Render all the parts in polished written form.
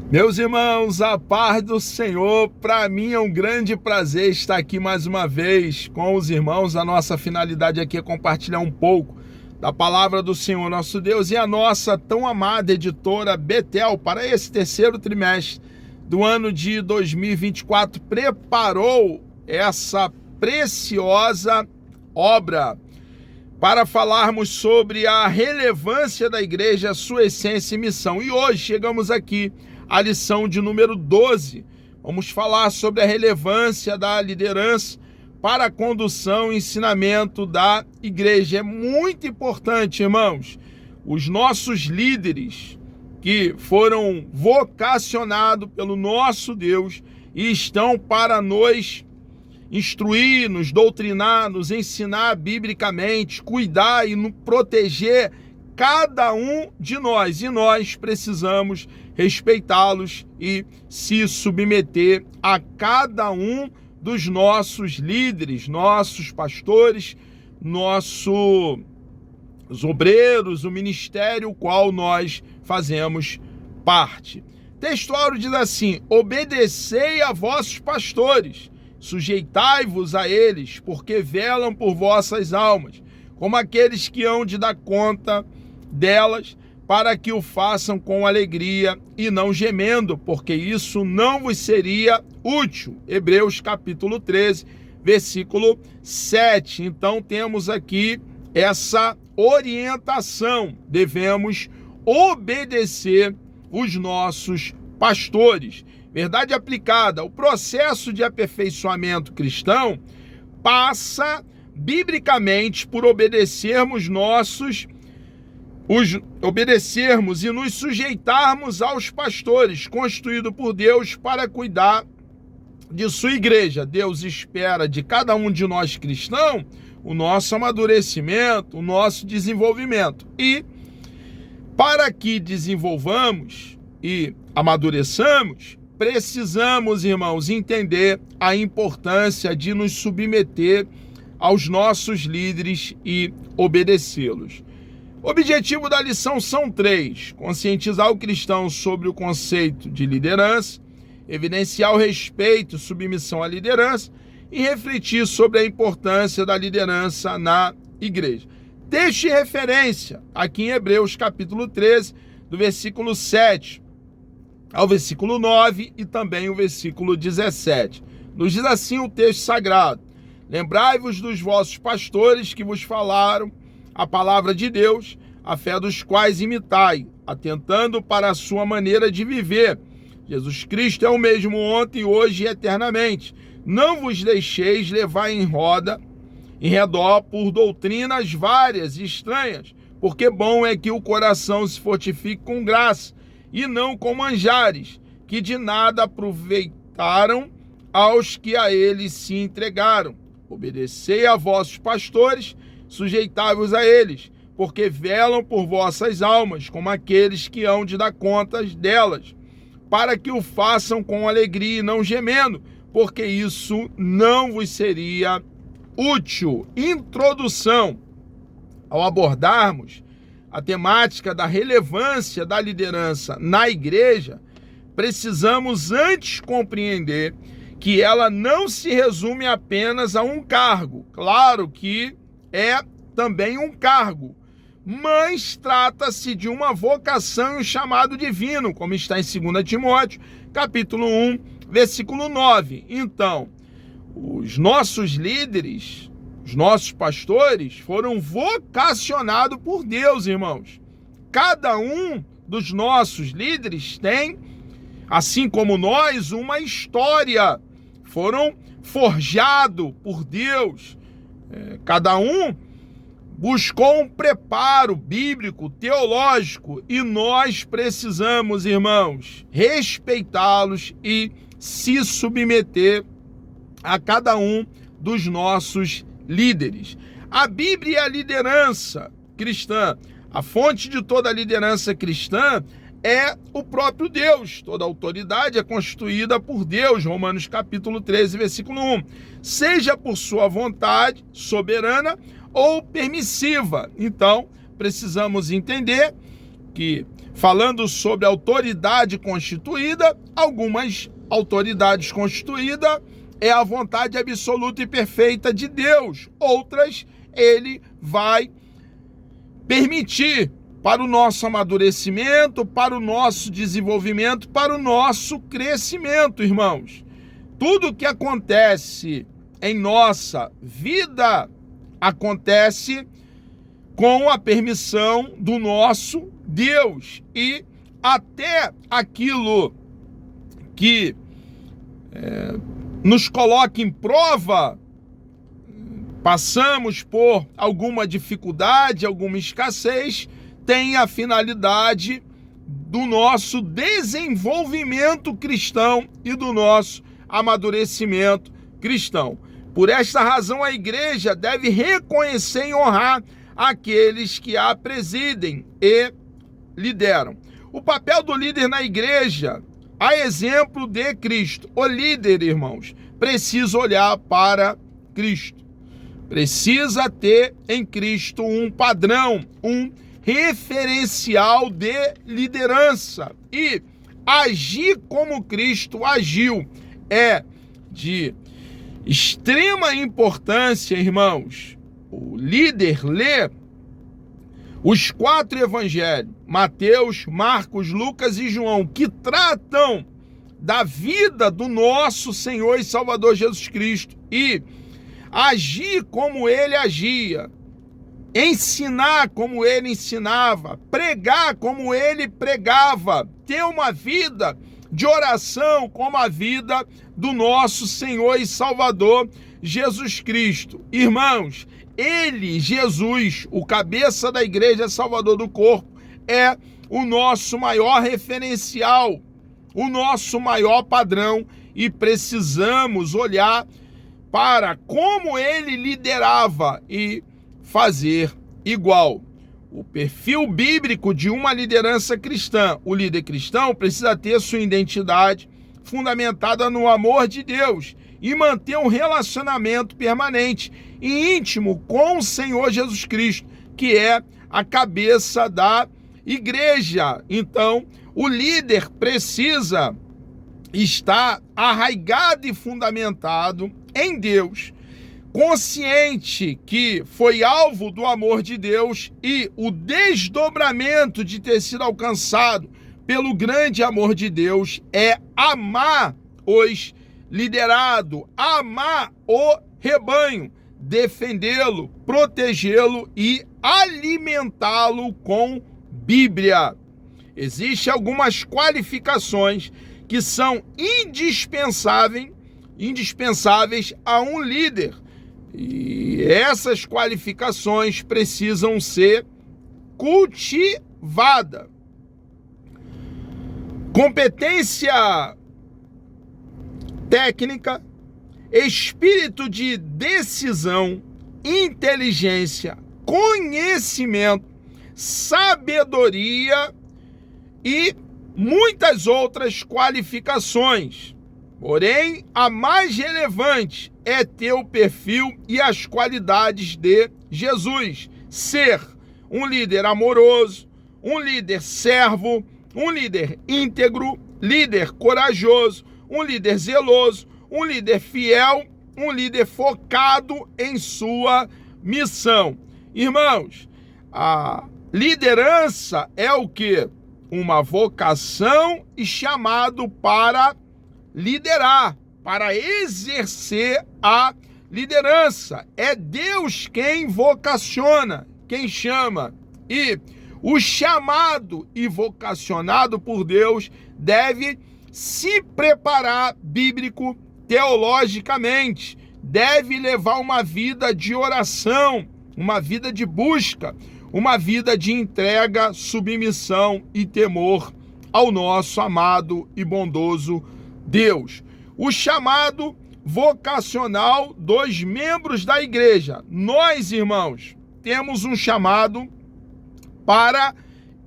Meus irmãos, a paz do Senhor, para mim é um grande prazer estar aqui mais uma vez com os irmãos. A nossa finalidade aqui é compartilhar um pouco da palavra do Senhor nosso Deus, e a nossa tão amada editora Betel, para esse terceiro trimestre do ano de 2024, preparou essa preciosa obra para falarmos sobre a relevância da igreja, sua essência e missão. E hoje chegamos aqui à lição de número 12. Vamos falar sobre a relevância da liderança para a condução e ensinamento da igreja. É muito importante, irmãos, os nossos líderes que foram vocacionados pelo nosso Deus e estão para nos instruir, nos doutrinar, nos ensinar biblicamente, cuidar e nos proteger cada um de nós. E nós precisamos respeitá-los e se submeter a cada um dos nossos líderes, nossos pastores, nossos obreiros, o ministério qual nós fazemos parte. Textual diz assim: obedecei a vossos pastores, sujeitai-vos a eles, porque velam por vossas almas, como aqueles que hão de dar conta delas, para que o façam com alegria e não gemendo, porque isso não vos seria útil. Hebreus capítulo 13, versículo 7. Então temos aqui essa orientação: devemos obedecer os nossos pastores. Verdade aplicada: o processo de aperfeiçoamento cristão passa biblicamente por obedecermos e nos sujeitarmos aos pastores, constituídos por Deus para cuidar de sua igreja. Deus espera de cada um de nós cristãos o nosso amadurecimento, o nosso desenvolvimento. E para que desenvolvamos e amadureçamos, precisamos, irmãos, entender a importância de nos submeter aos nossos líderes e obedecê-los. O objetivo da lição são 3: conscientizar o cristão sobre o conceito de liderança, evidenciar o respeito e submissão à liderança e refletir sobre a importância da liderança na igreja. Texto de referência aqui em Hebreus capítulo 13, do versículo 7 ao versículo 9 e também o versículo 17. Nos diz assim o texto sagrado: lembrai-vos dos vossos pastores que vos falaram a palavra de Deus, a fé dos quais imitai, atentando para a sua maneira de viver. Jesus Cristo é o mesmo ontem, hoje e eternamente. Não vos deixeis levar em redor por doutrinas várias e estranhas, porque bom é que o coração se fortifique com graça, e não com manjares, que de nada aproveitaram aos que a eles se entregaram. Obedecei a vossos pastores, sujeitai-vos a eles, porque velam por vossas almas, como aqueles que hão de dar contas delas, para que o façam com alegria e não gemendo, porque isso não vos seria útil. Introdução. Ao abordarmos a temática da relevância da liderança na igreja, precisamos antes compreender que ela não se resume apenas a um cargo. Claro que é também um cargo, mas trata-se de uma vocação e um chamado divino, como está em 2 Timóteo, capítulo 1, versículo 9. Então, os nossos líderes, os nossos pastores foram vocacionados por Deus, irmãos. Cada um dos nossos líderes tem, assim como nós, uma história. Foram forjados por Deus. Cada um buscou um preparo bíblico, teológico, e nós precisamos, irmãos, respeitá-los e se submeter a cada um dos nossos líderes. A Bíblia e a liderança cristã. A fonte de toda a liderança cristã é o próprio Deus. Toda autoridade é constituída por Deus. Romanos capítulo 13, versículo 1. Seja por sua vontade soberana ou permissiva. Então, precisamos entender que falando sobre autoridade constituída, algumas autoridades constituídas é a vontade absoluta e perfeita de Deus. Outras, ele vai permitir para o nosso amadurecimento, para o nosso desenvolvimento, para o nosso crescimento, irmãos. Tudo que acontece em nossa vida acontece com a permissão do nosso Deus. E até aquilo que nos coloca em prova, passamos por alguma dificuldade, alguma escassez, tem a finalidade do nosso desenvolvimento cristão e do nosso amadurecimento cristão. Por esta razão, a igreja deve reconhecer e honrar aqueles que a presidem e lideram. O papel do líder na igreja, a exemplo de Cristo. O líder, irmãos, precisa olhar para Cristo. Precisa ter em Cristo um padrão, um referencial de liderança e agir como Cristo agiu. É de extrema importância, irmãos, o líder lê os 4 evangelhos, Mateus, Marcos, Lucas e João, que tratam da vida do nosso Senhor e Salvador Jesus Cristo, e agir como ele agia, ensinar como ele ensinava, pregar como ele pregava, ter uma vida de oração como a vida do nosso Senhor e Salvador Jesus Cristo. Irmãos, ele, Jesus, o cabeça da igreja, Salvador do corpo, é o nosso maior referencial, o nosso maior padrão, e precisamos olhar para como ele liderava e fazer igual. O perfil bíblico de uma liderança cristã. O líder cristão precisa ter sua identidade fundamentada no amor de Deus e manter um relacionamento permanente e íntimo com o Senhor Jesus Cristo, que é a cabeça da igreja. Então, o líder precisa estar arraigado e fundamentado em Deus, consciente que foi alvo do amor de Deus e o desdobramento de ter sido alcançado pelo grande amor de Deus é amar os liderados, amar o rebanho, defendê-lo, protegê-lo e alimentá-lo com Bíblia. Existem algumas qualificações que são indispensáveis a um líder. E essas qualificações precisam ser cultivadas. Competência técnica, espírito de decisão, inteligência, conhecimento, sabedoria e muitas outras qualificações. Porém, a mais relevante é ter o perfil e as qualidades de Jesus. Ser um líder amoroso, um líder servo, um líder íntegro, líder corajoso, um líder zeloso, um líder fiel, um líder focado em sua missão. Irmãos, a liderança é o quê? Uma vocação e chamado para liderar, para exercer a liderança. É Deus quem vocaciona, quem chama. E o chamado e vocacionado por Deus deve se preparar bíblico teologicamente, deve levar uma vida de oração, uma vida de busca, uma vida de entrega, submissão e temor ao nosso amado e bondoso Deus. O chamado vocacional dos membros da igreja. Nós, irmãos, temos um chamado para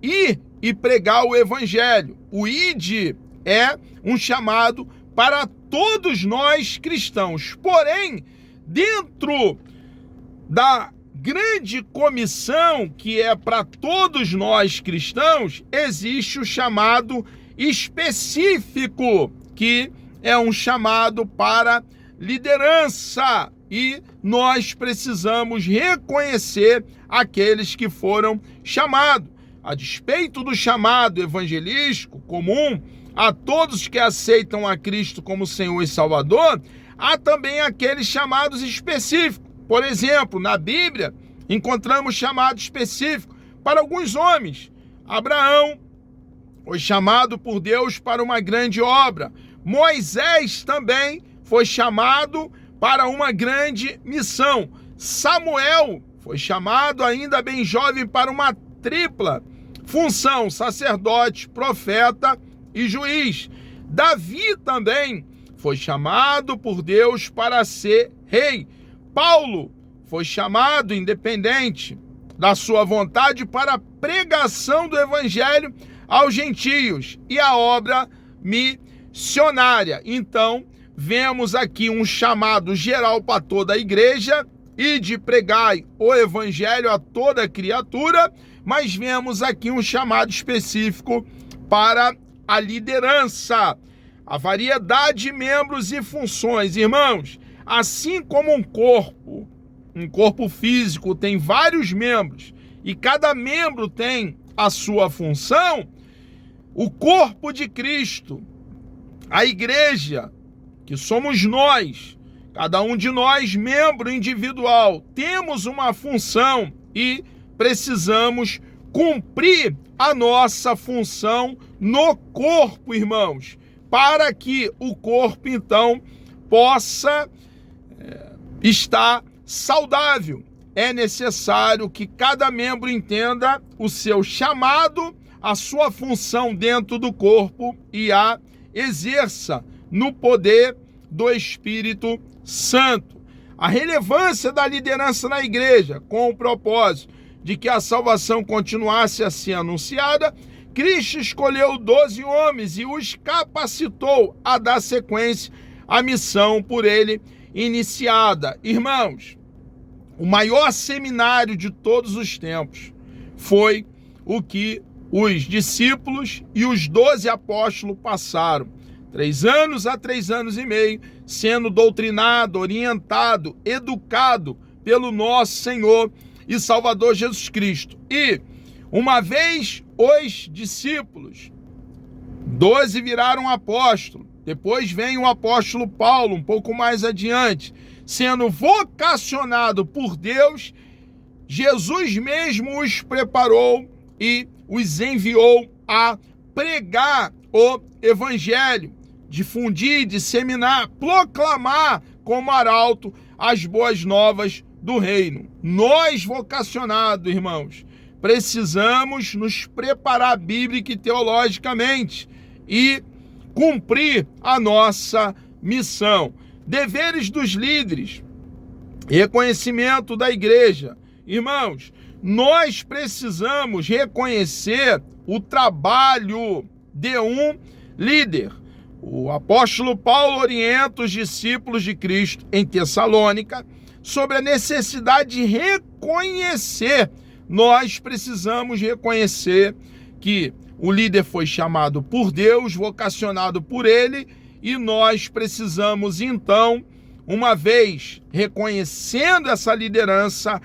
ir e pregar o evangelho. O ide é um chamado para todos nós cristãos. Porém, dentro da grande comissão, que é para todos nós cristãos, existe o chamado específico, que é um chamado para liderança. E nós precisamos reconhecer aqueles que foram chamados. A despeito do chamado evangelístico comum a todos que aceitam a Cristo como Senhor e Salvador, há também aqueles chamados específicos. Por exemplo, na Bíblia, encontramos chamado específico para alguns homens. Abraão foi chamado por Deus para uma grande obra. Moisés também foi chamado para uma grande missão. Samuel foi chamado ainda bem jovem para uma tripla função: sacerdote, profeta e juiz. Davi também foi chamado por Deus para ser rei. Paulo foi chamado, independente da sua vontade, para a pregação do evangelho aos gentios e a obra missionária. Então, vemos aqui um chamado geral para toda a igreja e de pregar o evangelho a toda criatura, mas vemos aqui um chamado específico para a liderança, a variedade de membros e funções. Irmãos, assim como um corpo físico tem vários membros e cada membro tem a sua função, o corpo de Cristo, a igreja, que somos nós, cada um de nós, membro individual, temos uma função e precisamos cumprir a nossa função no corpo, irmãos, para que o corpo, então, possa estar saudável. É necessário que cada membro entenda o seu chamado, a sua função dentro do corpo e a exerça no poder do Espírito Santo. A relevância da liderança na igreja, com o propósito de que a salvação continuasse a ser anunciada, Cristo escolheu 12 homens e os capacitou a dar sequência à missão por ele iniciada. Irmãos, o maior seminário de todos os tempos foi o que os discípulos e os 12 apóstolos passaram. 3 anos a 3 anos e meio, sendo doutrinado, orientado, educado pelo nosso Senhor e Salvador Jesus Cristo. E, uma vez os discípulos, 12 viraram apóstolos. Depois vem o apóstolo Paulo, um pouco mais adiante, sendo vocacionado por Deus, Jesus mesmo os preparou e os enviou a pregar o evangelho, difundir, disseminar, proclamar como arauto as boas novas do reino. Nós, vocacionados, irmãos, precisamos nos preparar bíblica e teologicamente e cumprir a nossa missão. Deveres dos líderes, reconhecimento da igreja. Irmãos, nós precisamos reconhecer o trabalho de um líder. O apóstolo Paulo orienta os discípulos de Cristo em Tessalônica sobre a necessidade de reconhecer. Nós precisamos reconhecer que o líder foi chamado por Deus, vocacionado por ele, e nós precisamos, então, uma vez reconhecendo essa liderança,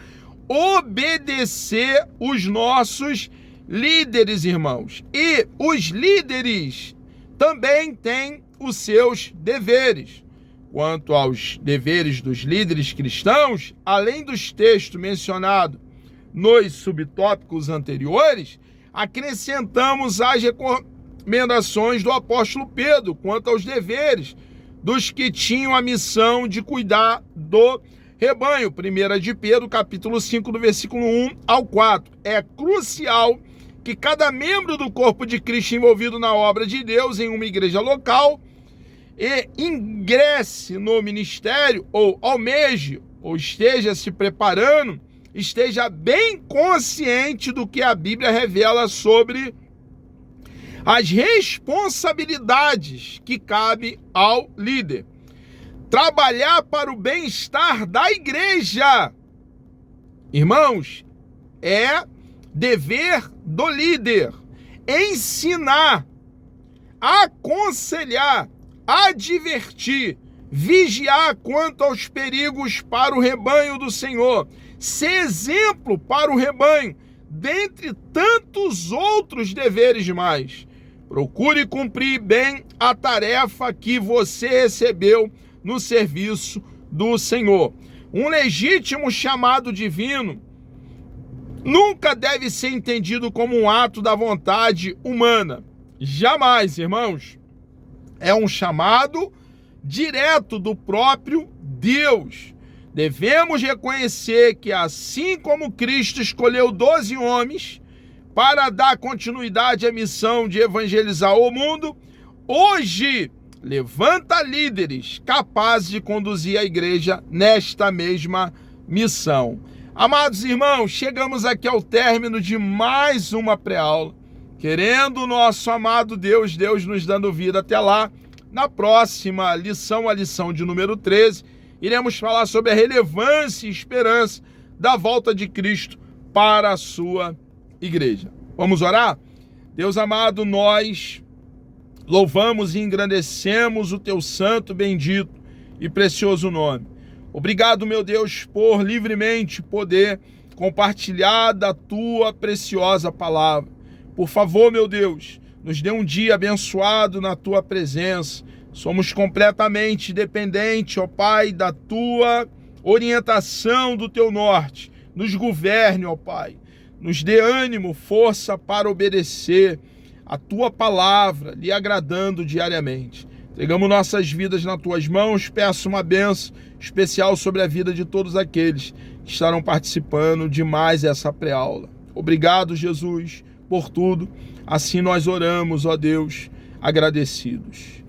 obedecer os nossos líderes, irmãos. E os líderes também têm os seus deveres. Quanto aos deveres dos líderes cristãos, além dos textos mencionados nos subtópicos anteriores, acrescentamos as recomendações do apóstolo Pedro quanto aos deveres dos que tinham a missão de cuidar do rebanho. 1 de Pedro, capítulo 5, do versículo 1 ao 4. É crucial que cada membro do corpo de Cristo envolvido na obra de Deus em uma igreja local e ingresse no ministério, ou almeje, ou esteja se preparando, esteja bem consciente do que a Bíblia revela sobre as responsabilidades que cabe ao líder. Trabalhar para o bem-estar da igreja Irmãos, é dever do líder ensinar, aconselhar, advertir, vigiar quanto aos perigos para o rebanho do Senhor, ser exemplo para o rebanho, dentre tantos outros deveres mais. Procure cumprir bem a tarefa que você recebeu no serviço do Senhor. Um legítimo chamado divino nunca deve ser entendido como um ato da vontade humana. Jamais, irmãos. É um chamado direto do próprio Deus. Devemos reconhecer que assim como Cristo escolheu 12 homens para dar continuidade à missão de evangelizar o mundo, hoje levanta líderes capazes de conduzir a igreja nesta mesma missão. Amados irmãos, chegamos aqui ao término de mais uma pré-aula. Querendo o nosso amado Deus nos dando vida até lá, na próxima lição, a lição de número 13, iremos falar sobre a relevância e esperança da volta de Cristo para a sua igreja. Vamos orar? Deus amado, nós louvamos e engrandecemos o teu santo, bendito e precioso nome. Obrigado, meu Deus, por livremente poder compartilhar da tua preciosa palavra. Por favor, meu Deus, nos dê um dia abençoado na tua presença. Somos completamente dependentes, ó Pai, da tua orientação, do teu norte. Nos governe, ó Pai. Nos dê ânimo, força para obedecer a tua palavra, lhe agradando diariamente. Entregamos nossas vidas nas tuas mãos. Peço uma bênção especial sobre a vida de todos aqueles que estarão participando de mais essa pré-aula. Obrigado, Jesus, por tudo. Assim nós oramos, ó Deus, agradecidos.